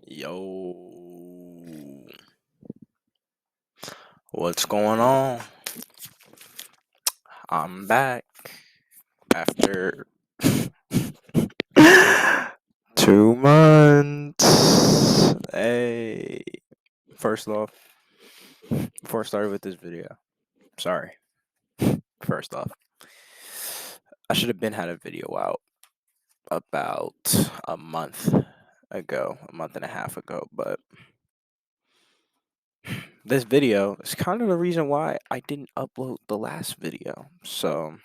Yo, what's going on? I'm back after 2 months. Hey, first off, before I started with this video, sorry. First off, I should have been had a video out about a month ago, a month and a half ago, but this video is kind of the reason why I didn't upload the last video. So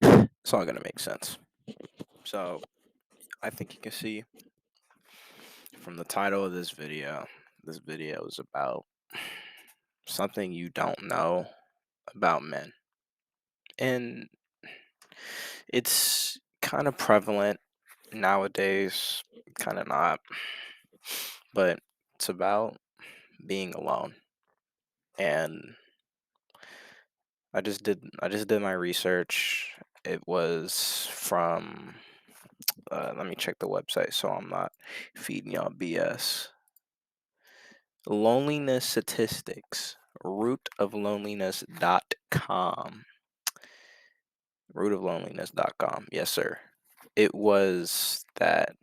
it's all gonna make sense. So I think you can see from the title of this video is about something you don't know about men. And it's kind of prevalent nowadays, kind of not, but it's about being alone. And I just did my research. It was from let me check the website so I'm not feeding y'all BS. Loneliness statistics, rootofloneliness.com. Rootofloneliness.com. Yes, sir. It was that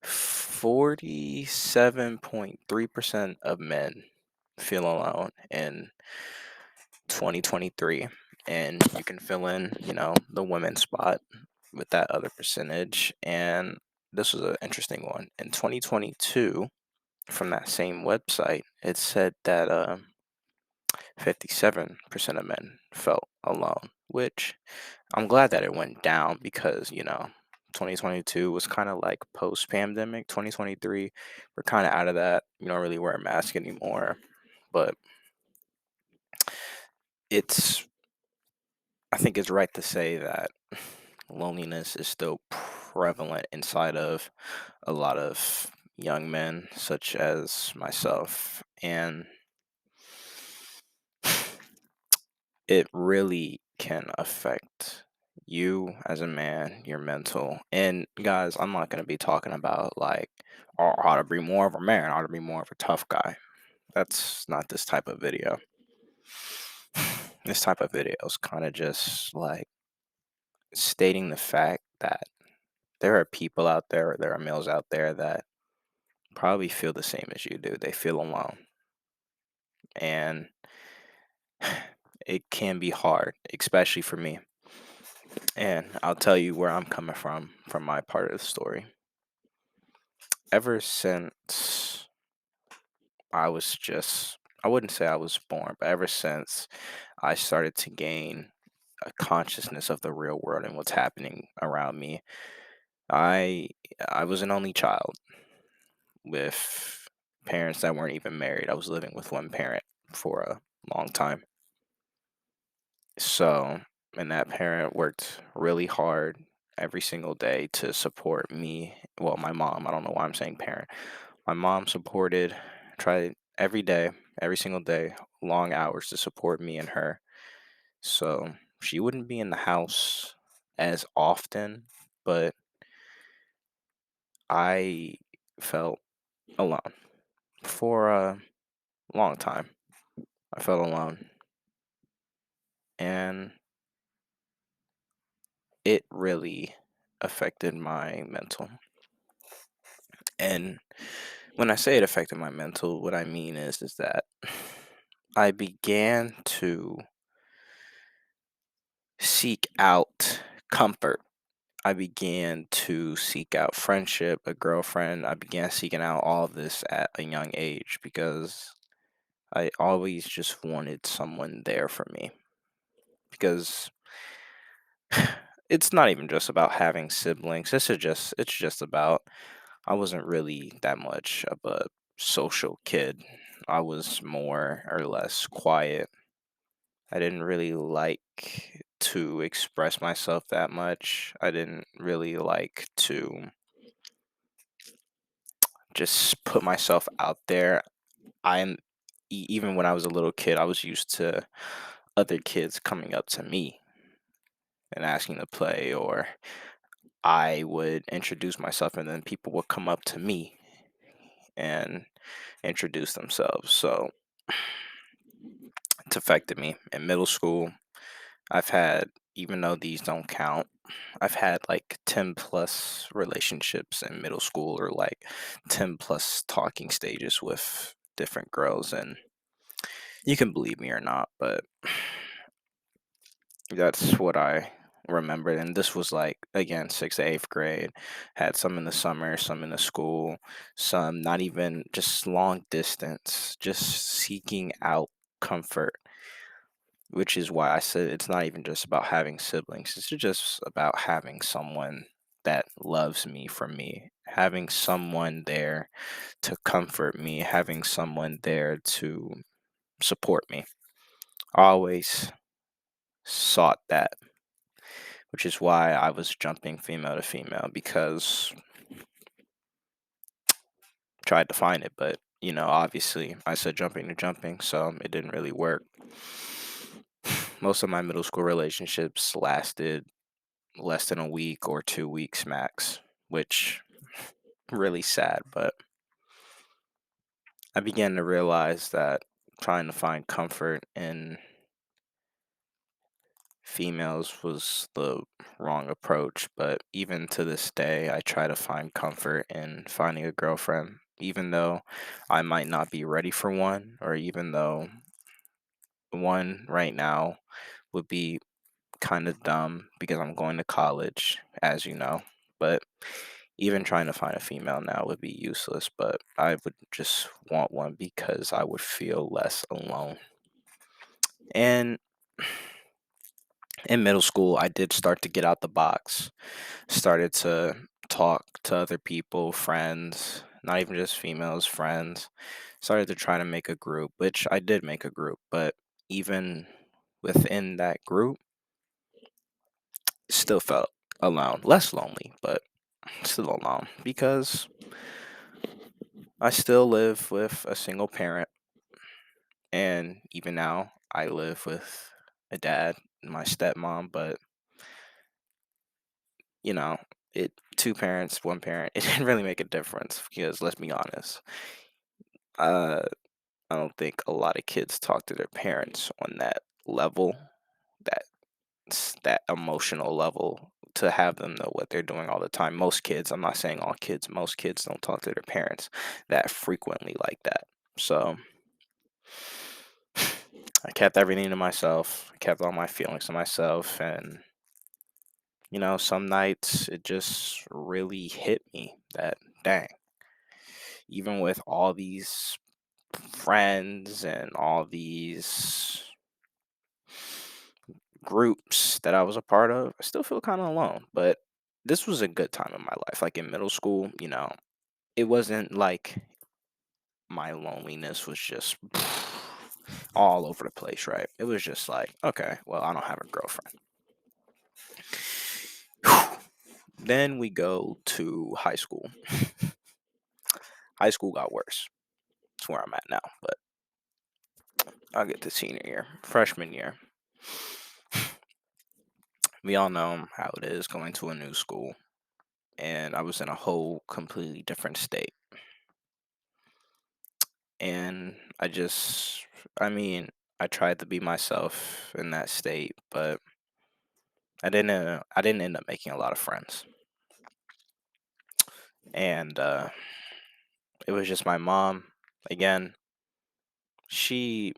47.3% of men feel alone in 2023. And you can fill in, the women's spot with that other percentage. And this was an interesting one. In 2022, from that same website, it said that 57% of men felt alone, which I'm glad that it went down because, 2022 was kind of like post pandemic. 2023, we're kind of out of that. You don't really wear a mask anymore. But it's, I think it's right to say that loneliness is still prevalent inside of a lot of young men, such as myself. And it really can affect you as a man, your mental. And guys, I'm not going to be talking about like, oh, how to be more of a man, how to be more of a tough guy. That's not this type of video. This type of video is kind of just like stating the fact that there are people out there, there are males out there that probably feel the same as you do. They feel alone. And it can be hard, especially for me. And I'll tell you where I'm coming from my part of the story. Ever since I wouldn't say I was born, but ever since I started to gain a consciousness of the real world and what's happening around me, I I was an only child with parents that weren't even married. I was living with one parent for a long time. So, and that parent worked really hard every single day to support me. Well, my mom, I don't know why I'm saying parent. My mom tried every day, every single day, long hours to support me and her. So she wouldn't be in the house as often, but I felt alone for a long time. I felt alone. And it really affected my mental. And when I say it affected my mental, what I mean is that I began to seek out comfort. I began to seek out friendship, a girlfriend. I began seeking out all of this at a young age because I always just wanted someone there for me. Because it's not even just about having siblings. It's just about I wasn't really that much of a social kid. I was more or less quiet. I didn't really like to express myself that much. I didn't really like to just put myself out there. I'm Even when I was a little kid, I was used to other kids coming up to me and asking to play, or I would introduce myself, and then people would come up to me and introduce themselves. So it's affected me. In middle school, I've had, even though these don't count, I've had like 10 plus relationships in middle school, or like 10 plus talking stages with different girls. And you can believe me or not, but that's what I remembered. And this was like, again, sixth to eighth grade. Had some in the summer, some in the school, some not even, just long distance, just seeking out comfort, which is why I said it's not even just about having siblings. It's just about having someone that loves me for me, having someone there to comfort me, having someone there to support me. I always sought that, which is why I was jumping female to female, because I tried to find it, but obviously I said jumping to jumping, so it didn't really work. Most of my middle school relationships lasted less than a week or 2 weeks max, which really sad. But I began to realize that trying to find comfort in females was the wrong approach. But even to this day, I try to find comfort in finding a girlfriend, even though I might not be ready for one, or even though one right now would be kind of dumb because I'm going to college, as you know. But even trying to find a female now would be useless, but I would just want one because I would feel less alone. And in middle school, I did start to get out the box, started to talk to other people, friends, not even just females, friends. Started to try to make a group, which I did make a group, but even within that group, still felt alone, less lonely, but still alone, because I still live with a single parent. And even now, I live with a dad and my stepmom, but you know, it two parents, one parent, it didn't really make a difference, because let's be honest, uh, I don't think a lot of kids talk to their parents on that level, that that emotional level, to have them know what they're doing all the time. Most kids, I'm not saying all kids, most kids don't talk to their parents that frequently like that. So I kept everything to myself. I kept all my feelings to myself, and some nights it just really hit me that, dang, even with all these friends and all these groups that I was a part of, I still feel kind of alone. But this was a good time in my life. Like in middle school, it wasn't like my loneliness was just all over the place, right? It was just like, okay, well, I don't have a girlfriend. Then we go to high school. High school got worse. That's where I'm at now, but I'll get to senior year. Freshman year, we all know how it is going to a new school, and I was in a whole completely different state. And I mean, I tried to be myself in that state, but I didn't end up making a lot of friends. And it was just my mom. Again, she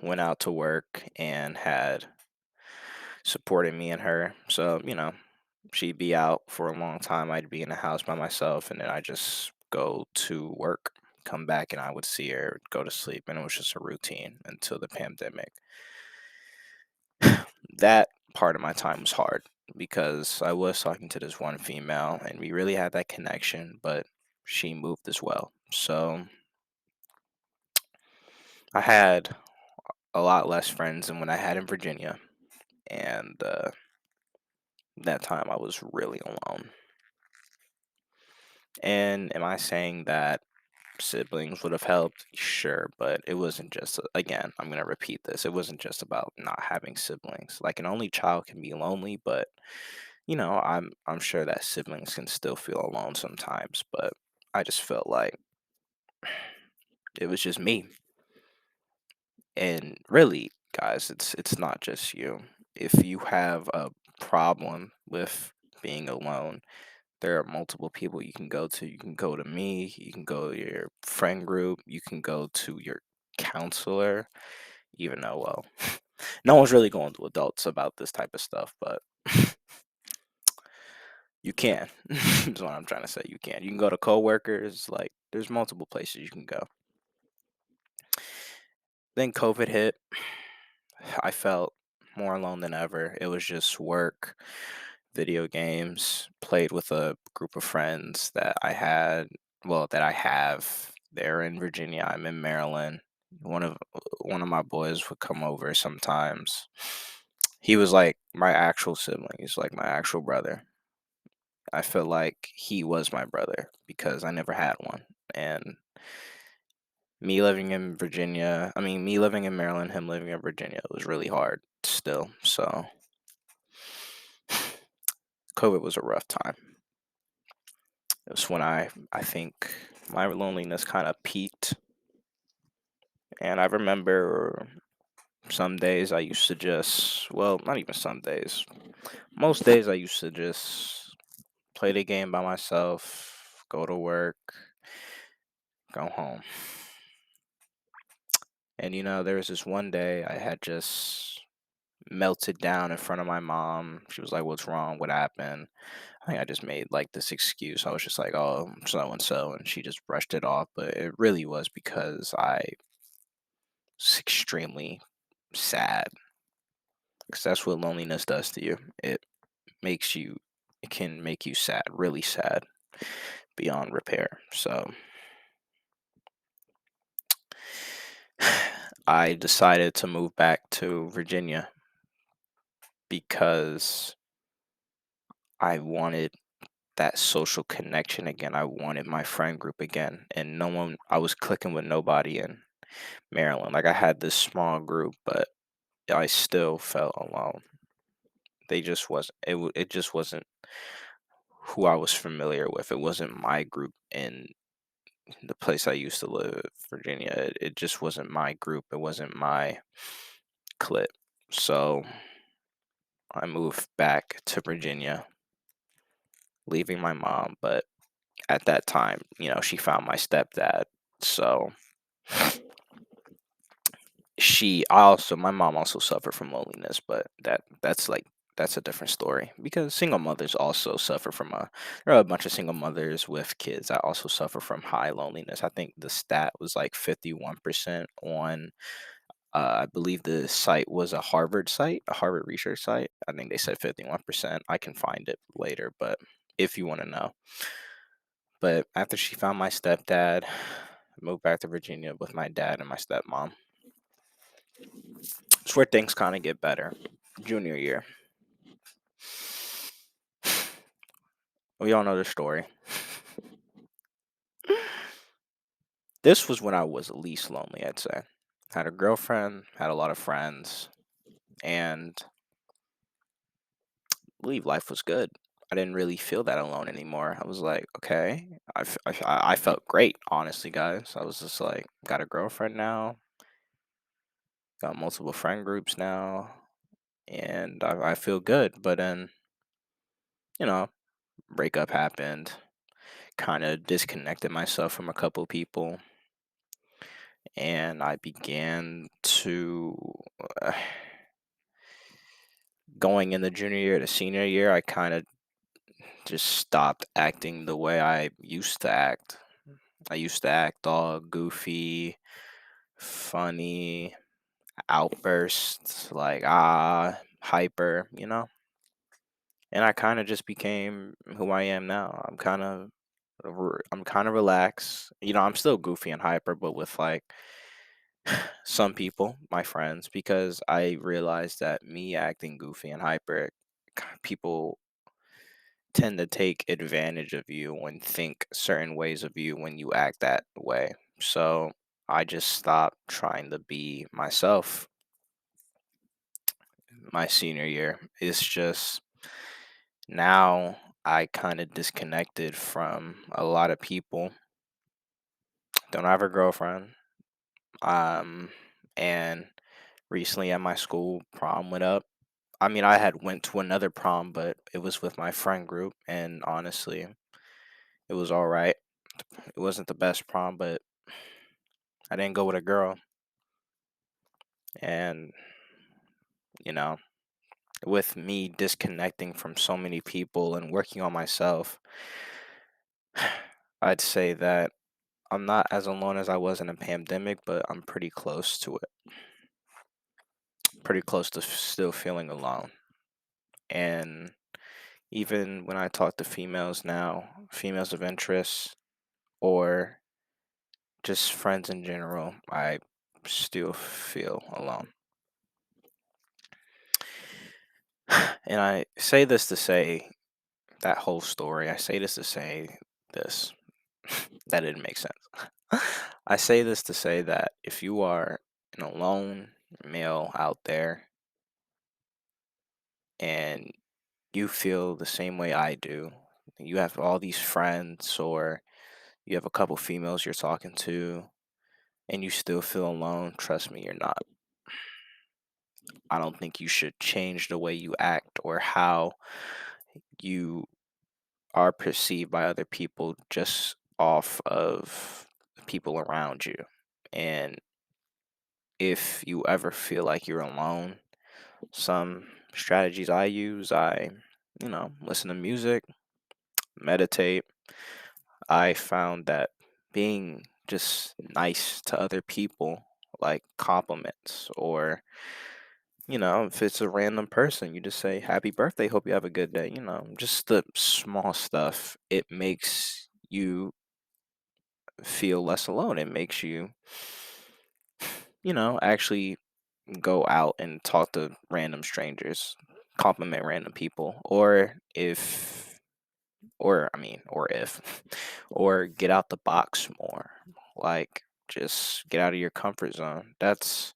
went out to work and had supported me and her. So, she'd be out for a long time. I'd be in the house by myself, and then I just go to work, come back, and I would see her, go to sleep, and it was just a routine until the pandemic. That part of my time was hard, because I was talking to this one female, and we really had that connection, but she moved as well. So I had a lot less friends than when I had in Virginia, and that time I was really alone. And am I saying that siblings would have helped? Sure, but it wasn't just, again, I'm going to repeat this. It wasn't just about not having siblings. Like, an only child can be lonely, but I'm sure that siblings can still feel alone sometimes, but I just felt like it was just me. And really, guys, it's not just you. If you have a problem with being alone, there are multiple people you can go to. You can go to me, you can go to your friend group, you can go to your counselor, even though, well, no one's really going to adults about this type of stuff, but you can. That's what I'm trying to say. You can. You can go to coworkers. Like, there's multiple places you can go. Then COVID hit. I felt more alone than ever. It was just work, video games, played with a group of friends that I had, well, that I have. They're in Virginia. I'm in Maryland. One of my boys would come over sometimes. He was like my actual sibling. He's like my actual brother. I feel like he was my brother because I never had one. And me living in Maryland, him living in Virginia, it was really hard still. So COVID was a rough time. It was when I think my loneliness kind of peaked. And I remember some days I used to just, well, not even some days. Most days I used to just play the game by myself, go to work, go home. And there was this one day I had just melted down in front of my mom. She was like, "What's wrong? What happened?" I think I just made like this excuse. I was just like, "Oh, so and so," and she just brushed it off. But it really was because I was extremely sad. Because that's what loneliness does to you. Makes you, it can make you sad, really sad, beyond repair. So I decided to move back to Virginia because I wanted that social connection again. I wanted my friend group again, and I was clicking with nobody in Maryland. Like I had this small group, but I still felt alone. They just wasn't. It just wasn't who I was familiar with. It wasn't my group in the place I used to live, Virginia. It just wasn't my group. It wasn't my clique. So I moved back to Virginia, leaving my mom. But at that time, she found my stepdad. So my mom also suffered from loneliness, but that's a different story because single mothers also suffer from there are a bunch of single mothers with kids that also suffer from high loneliness. I think the stat was like 51% on I believe the site was a Harvard research site. I think they said 51%. I can find it later, but if you want to know. But after she found my stepdad, I moved back to Virginia with my dad and my stepmom. It's where things kind of get better. Junior year. We all know the story. This was when I was least lonely, I'd say. Had a girlfriend, had a lot of friends, and I believe life was good. I didn't really feel that alone anymore. I was like, okay, I felt great, honestly, guys. I was just like, got a girlfriend now, got multiple friend groups now, and I feel good. But then, you know, breakup happened, kind of disconnected myself from a couple people, and I began to uh, going in the junior year to senior year. I kind of just stopped acting the way I used to act. I used to act all goofy, funny, outbursts, like hyper. And I kind of just became who I am now. I'm kind of relaxed. I'm still goofy and hyper, but with like some people, my friends, because I realized that me acting goofy and hyper, people tend to take advantage of you and think certain ways of you when you act that way. So I just stopped trying to be myself my senior year. It's just Now I kind of disconnected from a lot of people. Don't have a girlfriend. Um, and recently at my school, prom went up. I mean, I had went to another prom, but it was with my friend group, and honestly, it was all right. It wasn't the best prom, but I didn't go with a girl, and you know, with me disconnecting from so many people and working on myself, I'd say that I'm not as alone as I was in a pandemic, but I'm pretty close to it. Pretty close to still feeling alone. And even when I talk to females now, females of interest, or just friends in general, I still feel alone. And I say this to say that whole story, I say this to say this. That didn't make sense. I say this to say that if you are an alone male out there and you feel the same way I do, you have all these friends or you have a couple females you're talking to and you still feel alone, trust me, you're not. I don't think you should change the way you act or how you are perceived by other people just off of the people around you. And if you ever feel like you're alone, some strategies I use, listen to music, meditate. I found that being just nice to other people, like compliments, or, if it's a random person, you just say, Happy birthday, hope you have a good day. Just the small stuff, it makes you feel less alone. It makes you, actually go out and talk to random strangers, compliment random people, or if, or get out the box more. Like, just get out of your comfort zone. That's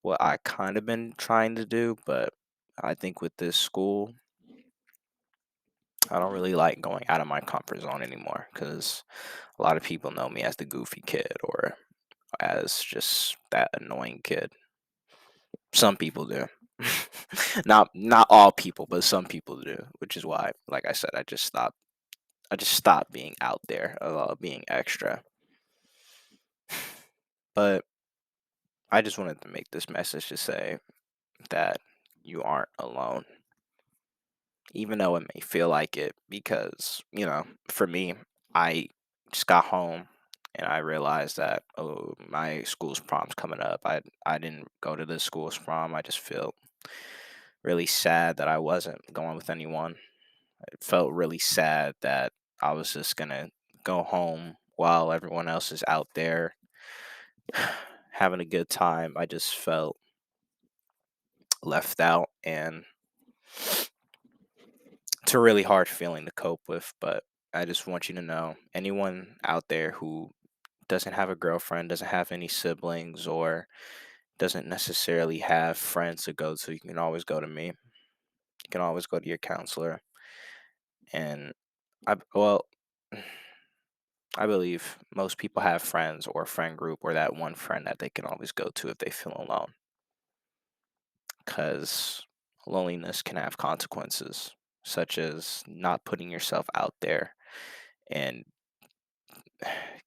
what I kind of been trying to do, but I think with this school, I don't really like going out of my comfort zone anymore because a lot of people know me as the goofy kid or as just that annoying kid. Some people do. Not all people, but some people do, which is why, like I said, I just stopped being out there, being extra. But I just wanted to make this message to say that you aren't alone, even though it may feel like it, because, for me, I just got home and I realized that, oh, my school's prom's coming up. I didn't go to the school's prom. I just feel really sad that I wasn't going with anyone. It felt really sad that I was just gonna go home while everyone else is out there having a good time. I just felt left out, and it's a really hard feeling to cope with. But I just want you to know, anyone out there who doesn't have a girlfriend, doesn't have any siblings, or doesn't necessarily have friends to go to, you can always go to me. You can always go to your counselor. And well, I believe most people have friends or a friend group or that one friend that they can always go to if they feel alone. Because loneliness can have consequences, such as not putting yourself out there and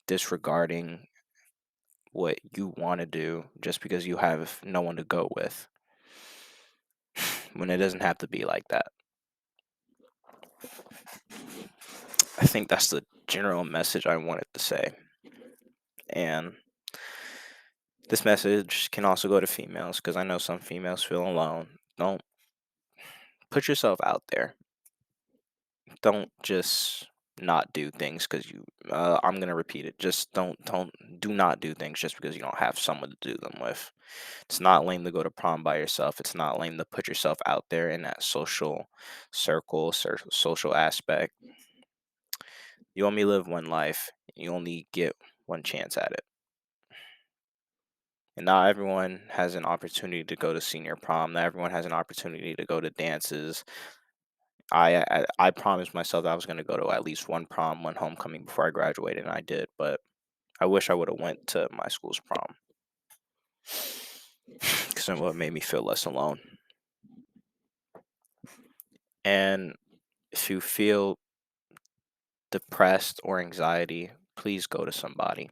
disregarding what you want to do just because you have no one to go with, when it doesn't have to be like that. I think that's the general message I wanted to say. And this message can also go to females because I know some females feel alone. Don't put yourself out there. Don't just not do things because I'm gonna repeat it. Just don't do not do things just because you don't have someone to do them with. It's not lame to go to prom by yourself. It's not lame to put yourself out there in that social circle, social aspect. You only live one life. You only get one chance at it. And not everyone has an opportunity to go to senior prom. Not everyone has an opportunity to go to dances. I promised myself that I was gonna go to at least one prom, one homecoming before I graduated, and I did. But I wish I would have went to my school's prom because it would have made me feel less alone. And if you feel depressed or anxiety, please go to somebody.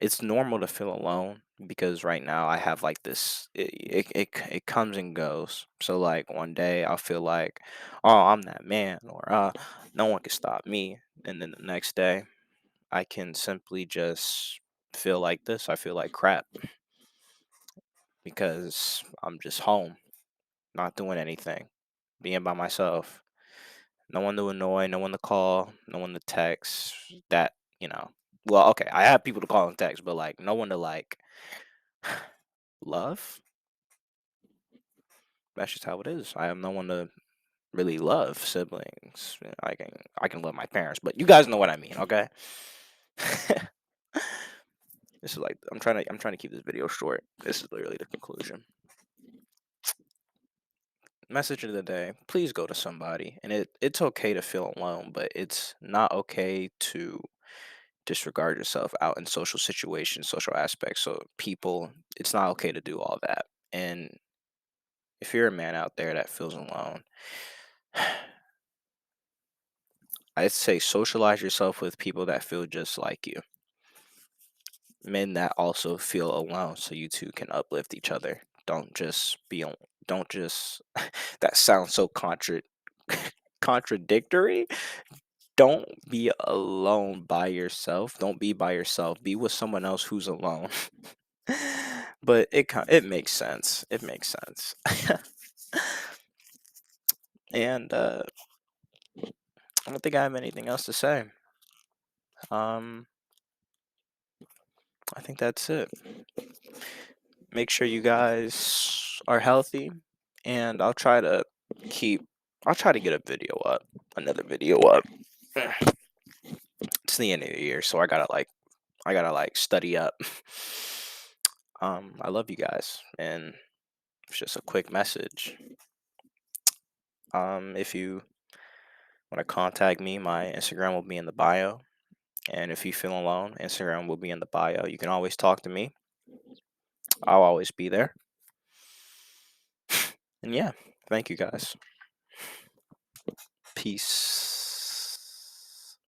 It's normal to feel alone because right now I have like this it comes and goes. So like one day I'll feel like, oh, I'm that man, or no one can stop me. And then the next day I can simply just feel like this. I feel like crap because I'm just home, not doing anything, being by myself. No one to annoy, no one to call, no one to text. That, you know. Well, okay, I have people to call and text, but like no one to like love. That's just how it is. I have no one to really love. Siblings. I can love my parents, but you guys know what I mean, okay? This is like I'm trying to keep this video short. This is literally the conclusion. Message of the day: please go to somebody, and it's okay to feel alone, but it's not okay to disregard yourself out in social situations, social aspects. So people, it's not okay to do all that. And if you're a man out there that feels alone, I'd say socialize yourself with people that feel just like you. Men that also feel alone, so you two can uplift each other. Don't just be on. Don't just. That sounds so contradictory. Don't be alone by yourself. Don't be by yourself. Be with someone else who's alone. But it makes sense. It makes sense. And I don't think I have anything else to say. Um, I think that's it. Make sure you guys are healthy, and keep. I'll try to get a video up, another video up. It's the end of the year, so I gotta like study up. I love you guys, and it's just a quick message. If you want to contact me, my Instagram will be in the bio. And if you feel alone, Instagram will be in the bio. You can always talk to me. I'll always be there. And yeah, thank you guys. Peace.